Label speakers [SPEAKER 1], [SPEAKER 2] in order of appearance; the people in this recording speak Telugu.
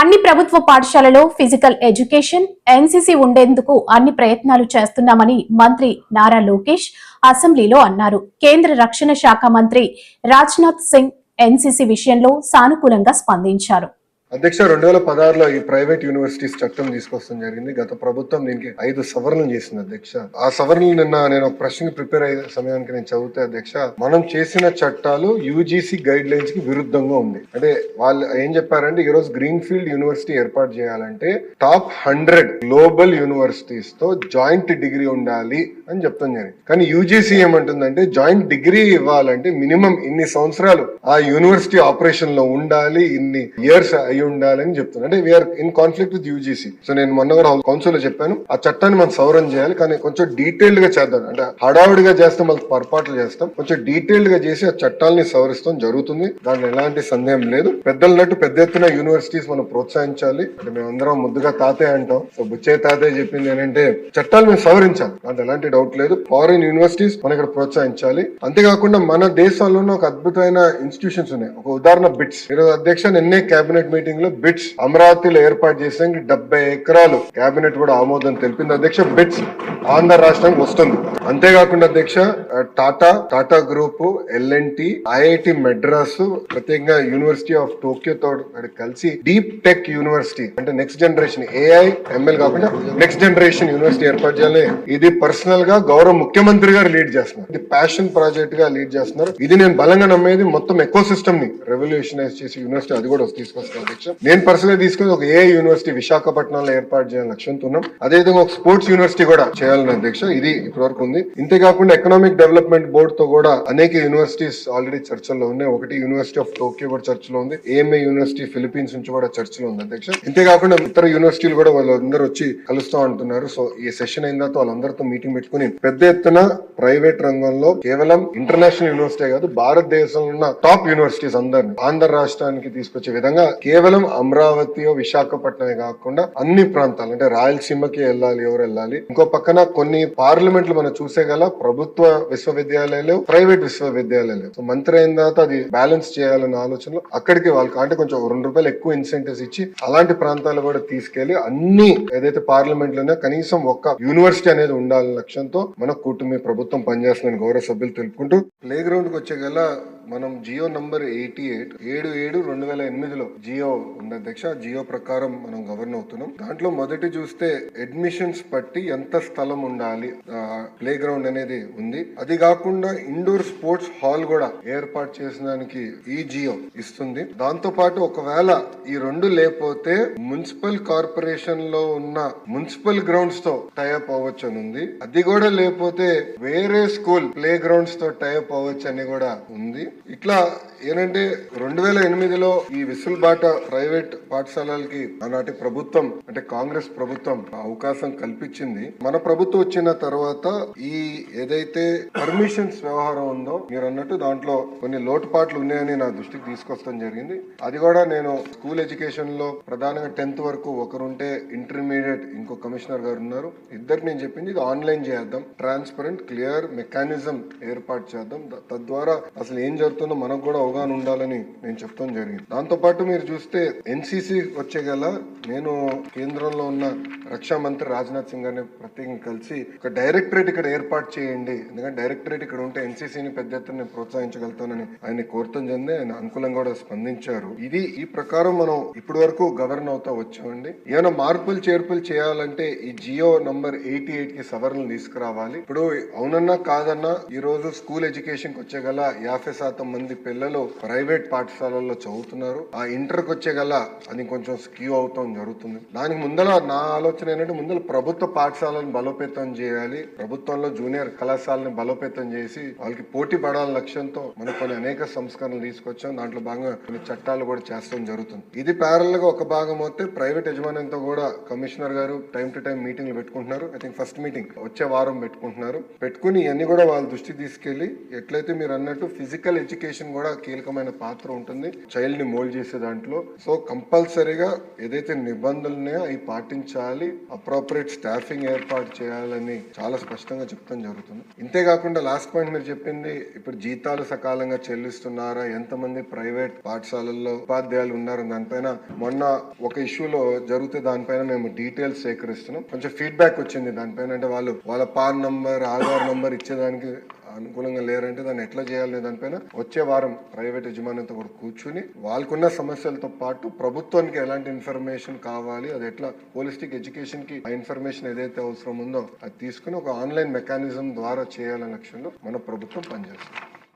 [SPEAKER 1] అన్ని ప్రభుత్వ పాఠశాలలో ఫిజికల్ ఎడ్యుకేషన్, ఎన్సీసీ ఉండేందుకు అన్ని ప్రయత్నాలు చేస్తున్నామని మంత్రి నారా లోకేష్ అసెంబ్లీలో అన్నారు. కేంద్ర రక్షణ శాఖ మంత్రి రాజ్నాథ్ సింగ్ ఎన్సీసీ విషయంలో సానుకూలంగా స్పందించారు.
[SPEAKER 2] అధ్యక్ష 2016లో ఈ ప్రైవేట్ యూనివర్సిటీస్ చట్టం తీసుకొస్తాం జరిగింది. గత ప్రభుత్వం దీనికి 5 సవరణలు చేసింది అధ్యక్ష. ఆ సవరణలు నిన్న నేను ఒక ప్రశ్నకి ప్రిపేర్ అయ్యే సమయానికి నేను చదివితే అధ్యక్ష, మనం చేసిన చట్టాలు యూజీసీ గైడ్ లైన్స్ కి విరుద్ధంగా ఉంది. అంటే వాళ్ళు ఏం చెప్పారంటే ఈ రోజు గ్రీన్ ఫీల్డ్ యూనివర్సిటీ ఏర్పాటు చేయాలంటే టాప్ 100 గ్లోబల్ యూనివర్సిటీస్ తో జాయింట్ డిగ్రీ ఉండాలి అని చెప్తాం జరిగింది. కానీ యూజీసీ ఏమంటుందంటే జాయింట్ డిగ్రీ ఇవ్వాలంటే మినిమం ఇన్ని సంవత్సరాలు ఆ యూనివర్సిటీ ఆపరేషన్ లో ఉండాలి, ఇన్ని ఇయర్స్ ఉండాలని చెప్తున్నారు. అంటే we are in conflict with UGC. So నేను మొన్న కూడా కౌన్సిల్ లో చెప్పాను, ఆ చట్టాన్ని మనం సవరణ చేయాలి, కానీ కొంచెం డీటెయిల్డ్ గా చేద్దాం. అంటే హడావుడిగా చేస్తే మళ్ళీ పొరపాట్లు చేస్తాం. కొంచెం డీటెయిల్డ్ గా చేసి ఆ చట్టాలని సవరిస్తాం జరుగుతుంది. దాంట్లో ఎలాంటి సందేహం లేదు. పెద్దలన్నట్టు పెద్ద ఎత్తున యూనివర్సిటీస్ మనం ప్రోత్సహించాలి. అంటే మేమందరం ముద్దుగా తాతే అంటాం. సో బుచ్చయ్య తాతే చెప్పింది ఏంటంటే చట్టాలు మేము సవరించాలి, దాంట్లో ఎలాంటి డౌట్ లేదు. ఫారిన్ యూనివర్సిటీస్ మనం ఇక్కడ ప్రోత్సహించాలి. అంతేకాకుండా మన దేశంలోనే ఒక అద్భుతమైన ఇన్స్టిట్యూషన్స్ ఉన్నాయి. ఒక ఉదాహరణ బిట్స్. ఈరోజు అధ్యక్ష నిన్నే కేబినెట్ మీటింగ్ లో బిట్స్ అమరావతిలో ఏర్పాటు చేసేందుకు 70 ఎకరాలు కేబినెట్ కూడా ఆమోదం తెలిపింది అధ్యక్ష. బిట్స్ ఆంధ్ర రాష్ట్రానికి వస్తుంది. అంతేకాకుండా అధ్యక్ష Tata group, LNT, IIT Madras, ప్రత్యేకంగా యూనివర్సిటీ ఆఫ్ టోక్యో తో కలిసి డీప్ టెక్ యూనివర్సిటీ అంటే నెక్స్ట్ జనరేషన్ ఏఐ ఎంఎల్ కాకుండా నెక్స్ట్ జనరేషన్ యూనివర్సిటీ ఏర్పాటు చేయాలి. ఇది పర్సనల్ గా గౌరవ ముఖ్యమంత్రి గారు లీడ్ చేస్తున్నారు. ఇది ప్యాషన్ ప్రాజెక్ట్ గా లీడ్ చేస్తున్నారు. ఇది నేను బలంగా నమ్మేది. మొత్తం ఎకో సిస్టమ్ ని రెవల్యూషనైజ్ చేసి యూనివర్సిటీ అది కూడా తీసుకొస్తాను అధ్యక్ష. నేను పర్సనల్ గా తీసుకుని ఒక ఏఐ యూనివర్సిటీ విశాఖపట్నంలో ఏర్పాటు చేయాలని లక్ష్యంతో ఉన్నాం. అదేవిధంగా ఒక స్పోర్ట్స్ యూనివర్సిటీ కూడా చేయాలని అధ్యక్ష. ఇది ఇప్పటి వరకు ఉంది. ఇంతేకాకుండా ఎకనామిక్ డెవలప్మెంట్ బోర్డు తో కూడా అనేక యూనివర్సిటీస్ ఆల్రెడీ చర్చల్లో ఉన్నాయి. ఒకటి యూనివర్సిటీ ఆఫ్ టోక్యో కూడా చర్చలో ఉంది. ఏఎంఏ యూనివర్సిటీ ఫిలిప్పీన్స్ నుంచి కూడా చర్చలో ఉంది అధ్యక్ష. ఇంతేకాకుండా ఇతర యూనివర్సిటీలు కూడా వాళ్ళందరూ వచ్చి కలుస్తా అంటున్నారు. సో ఈ సెషన్ అయిన తర్వాత వాళ్ళందరితో మీటింగ్ పెట్టుకుని పెద్ద ఎత్తున ప్రైవేట్ రంగంలో కేవలం ఇంటర్నేషనల్ యూనివర్సిటీ కాదు, భారతదేశంలో ఉన్న టాప్ యూనివర్సిటీస్ అందరినీ ఆంధ్ర రాష్ట్రానికి తీసుకొచ్చే విధంగా కేవలం అమరావతి విశాఖపట్నమే కాకుండా అన్ని ప్రాంతాలు అంటే రాయలసీమకి వెళ్ళాలి. ఎవరు వెళ్ళాలి? ఇంకో పక్కన కొన్ని పార్లమెంట్లు మనం చూసే గల ప్రభుత్వ విశ్వవిద్యాలయాలు, ప్రైవేట్ విశ్వవిద్యాలయాలు. సో మంత్రి అయిన తర్వాత అది బ్యాలెన్స్ చేయాలన్న ఆలోచనలో అక్కడికి వాళ్ళకి అంటే కొంచెం ₹2 ఎక్కువ ఇన్సెంటివ్స్ ఇచ్చి అలాంటి ప్రాంతాలు కూడా తీసుకెళ్లి అన్ని ఏదైతే పార్లమెంట్ లోనే కనీసం ఒక్క యూనివర్సిటీ అనేది ఉండాలనే లక్ష్యంతో మన కూటమి ప్రభుత్వం పనిచేస్తుందని గౌరవ సభ్యులు తెలుపుకుంటూ ప్లే గ్రౌండ్ కి వచ్చే గల మనం జియో నంబర్ 88/77/2008లో జియో ఉంది అధ్యక్ష. జియో ప్రకారం మనం గవర్న్ అవుతున్నాం. దాంట్లో మొదటి చూస్తే అడ్మిషన్స్ బట్టి ఎంత స్థలం ఉండాలి ప్లే గ్రౌండ్ అనేది ఉంది. అది కాకుండా ఇండోర్ స్పోర్ట్స్ హాల్ కూడా ఏర్పాటు చేసడానికి ఈ జియో ఇస్తుంది. దాంతో పాటు ఒకవేళ ఈ రెండు లేకపోతే మున్సిపల్ కార్పొరేషన్ లో ఉన్న మున్సిపల్ గ్రౌండ్స్ తో టైఅప్ అవ్వచ్చు అని ఉంది. అది కూడా లేకపోతే వేరే స్కూల్ ప్లే గ్రౌండ్స్ తో టైఅప్ అవ్వచ్చు అని కూడా ఉంది. ఇట్లా ఏంటంటే 2008లో ఈ విసులుబాట ప్రైవేట్ పాఠశాలలకి ఆనాటి ప్రభుత్వం అంటే కాంగ్రెస్ ప్రభుత్వం అవకాశం కల్పించింది. మన ప్రభుత్వం వచ్చిన తర్వాత ఈ ఏదైతే పర్మిషన్స్ వ్యవహారం ఉందో మీరు అన్నట్టు దాంట్లో కొన్ని లోటుపాట్లు ఉన్నాయని నా దృష్టికి తీసుకొస్తాం జరిగింది. అది కూడా నేను స్కూల్ ఎడ్యుకేషన్ లో ప్రధానంగా 10th వరకు ఒకరుంటే ఇంటర్మీడియట్ ఇంకో కమిషనర్ గారు ఉన్నారు. ఇద్దరికి నేను చెప్పింది ఇది ఆన్లైన్ చేద్దాం, ట్రాన్స్పరెంట్ క్లియర్ మెకానిజం ఏర్పాటు చేద్దాం. తద్వారా అసలు ఏం జరుగుతుందో మనకు కూడా అవగాహన ఉండాలని నేను చెప్తాం జరిగింది. దాంతో పాటు మీరు చూస్తే ఎన్సీసీ వచ్చే గల నేను కేంద్రంలో ఉన్న రక్షా మంత్రి రాజ్నాథ్ సింగ్ గారిని ప్రత్యేకంగా కలిసి ఒక డైరెక్టరేట్ ఇక్కడ ఏర్పాటు చేయండి, ఎందుకంటే డైరెక్టరేట్ ఇక్కడ ఉంటే ఎన్సీసీని పెద్ద ఎత్తున ప్రోత్సహించగలుగుతానని ఆయన కోరుతాం జరిగింది. ఆయన అనుకూలంగా కూడా స్పందించారు. ఈ ప్రకారం మనం ఇప్పటి వరకు గవర్న్ అవుతా వచ్చామండి. ఏమైనా మార్పులు చేర్పులు చేయాలంటే ఈ జియో నంబర్ 88 కి సవరణలు తీసుకురావాలి. ఇప్పుడు అవునన్నా కాదన్నా ఈ రోజు స్కూల్ ఎడ్యుకేషన్ కి వచ్చే గల 50% మంది పిల్లలు ప్రైవేట్ పాఠశాలల్లో చదువుతున్నారు. ఆ ఇంటర్ కి వచ్చే గల అది కొంచెం స్క్యూ అవుతాం జరుగుతుంది. దానికి ముందల నా ఆలోచన ఏంటంటే ముందర ప్రభుత్వ పాఠశాలను బలోపేతం చేయాలి. ప్రభుత్వంలో జూనియర్ కళాశాలని బలోపేతం చేసి వాళ్ళకి పోటీ పడాలని లక్ష్యంతో మనం కొన్ని అనేక సంస్కరణలు తీసుకొచ్చాం. దాంట్లో భాగంగా కొన్ని చట్టాలు కూడా చేస్తాం జరుగుతుంది. ఇది ప్యారల్ గా ఒక భాగం అయితే ప్రైవేట్ యజమాన్యంతో కూడా కమిషనర్ గారు టైం టు టైం మీటింగ్లు పెట్టుకుంటున్నారు. ఐ థింక్ ఫస్ట్ మీటింగ్ వచ్చే వారం పెట్టుకుంటున్నారు. పెట్టుకుని ఇవన్నీ కూడా వాళ్ళ దృష్టికి తీసుకెళ్లి ఎట్లయితే మీరు అన్నట్టు ఫిజికల్ ఫిజికల్ ఎడ్యుకేషన్ కూడా కీలకమైన పాత్ర ఉంటుంది చైల్డ్ ని మోల్డ్ చేసే దాంట్లో. సో కంపల్సరీగా ఏదైతే నిబంధనలు ఉన్నాయో అవి పాటించాలి, అప్రోప్రియేట్ స్టాఫింగ్ ఏర్పాటు చేయాలని చాలా స్పష్టంగా చెప్తాం జరుగుతుంది. ఇంతేకాకుండా లాస్ట్ పాయింట్ మీరు చెప్పింది, ఇప్పుడు జీతాలు సకాలంగా చెల్లిస్తున్నారా, ఎంతమంది ప్రైవేట్ పాఠశాలల్లో ఉపాధ్యాయులు ఉన్నారు దానిపైన మొన్న ఒక ఇష్యూలో జరిగితే దానిపైన మేము డీటెయిల్స్ సేకరిస్తున్నాం. కొంచెం ఫీడ్బ్యాక్ వచ్చింది దానిపైన, అంటే వాళ్ళ పాన్ నంబర్, ఆధార్ నంబర్ ఇచ్చేదానికి అనుకూలంగా లేరంటే దాన్ని ఎట్లా చేయాలనే దానిపైన వచ్చే వారం ప్రైవేట్ యజమానితో కూడా కూర్చుని వాళ్ళకున్న సమస్యలతో పాటు ప్రభుత్వానికి ఎలాంటి ఇన్ఫర్మేషన్ కావాలి, అది ఎట్లా హోలిస్టిక్ ఎడ్యుకేషన్ కి ఆ ఇన్ఫర్మేషన్ ఏదైతే అవసరం ఉందో అది తీసుకుని ఒక ఆన్లైన్ మెకానిజం ద్వారా చేయాలనే లక్ష్యంలో మన ప్రభుత్వం పనిచేస్తుంది.